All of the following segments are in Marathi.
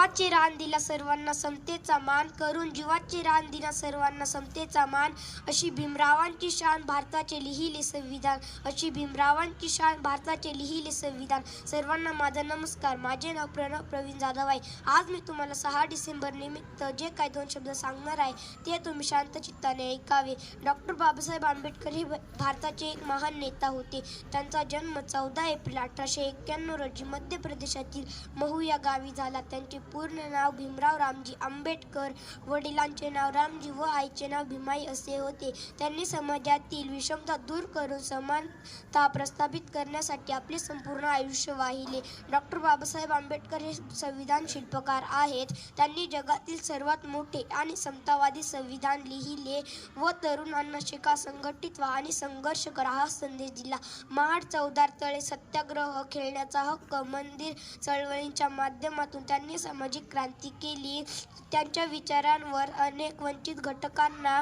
जीवाचे रान दिला सर्वांना समतेचा मान, करून जीवाचे रान दिला सर्वांना समतेचा मान, अशी भीमरावांची शान भारताचे लिहिले संविधान, अशी भीमरावांची शान भारताचे लिहिले संविधान. सर्वांना माझा नमस्कार. माझे नाव प्रणव प्रवीण जाधव आहे. आज मी तुम्हाला 6 डिसेंबर निमित्त जे काही 2 शब्द सांगणार आहे ते तुम्ही शांत चित्ताने ऐकावे. डॉक्टर बाबासाहेब आंबेडकर हे भारताचे एक महान नेता होते. त्यांचा जन्म 14 एप्रिल 1891 रोजी मध्य प्रदेशातील महू या गावी झाला. त्यांचे पूर्ण नाव भीमराव रामजी आंबेडकर, वडिलांचे नाव रामजी व आईचे नाव भीमाई असे होते. त्यांनी समाजातील विषमता दूर करून समानता प्रस्थापित करण्यासाठी आपले संपूर्ण आयुष्य वाहिले. डॉक्टर बाबासाहेब आंबेडकर हे संविधान शिल्पकार आहेत. त्यांनी जगातील सर्वात मोठे आणि समतावादी संविधान लिहिले व तरुणांना शिका, संघटित व्हा आणि संघर्ष करा हा संदेश दिला. महाड, चौदार तळे सत्याग्रह, खेळण्याचा हक्क, मंदिर चळवळींच्या माध्यमातून त्यांनी सामाजिक क्रांती केली. त्यांच्या विचारांवर अनेक वंचित घटकांना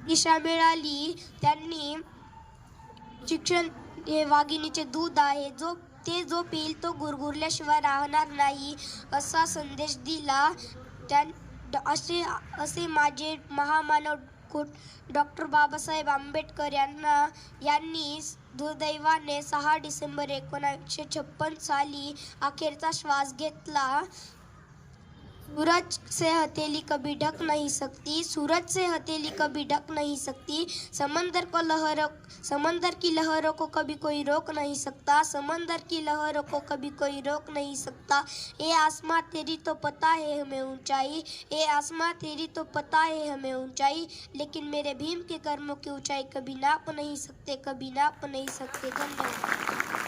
दिशा मिळाली. त्यांनी शिक्षण हे वाघिणीचे दूध आहे, जो पिईल तो गुरगुरल्याशिवाय राहणार नाही असा संदेश दिला. असे माझे महामानव डॉक्टर बाबासाहेब आंबेडकर यांनी दुर्दैवाने 6 डिसेंबर 1956 साली अखेरचा श्वास घेतला. सूरज से हथेली कभी ढक नहीं सकती, सूरज से हथेली कभी ढक नहीं सकती, समंदर की लहरों को कभी कोई रोक नहीं सकता, समंदर की लहरों को कभी कोई रोक नहीं सकता. ए आसमां तेरी तो पता है हमें ऊंचाई, ए आसमां तेरी तो पता है हमें ऊंचाई, लेकिन मेरे भीम के कर्मों की ऊंचाई कभी नाप नहीं सकते, कभी नाप नहीं सकते. धन्यवाद.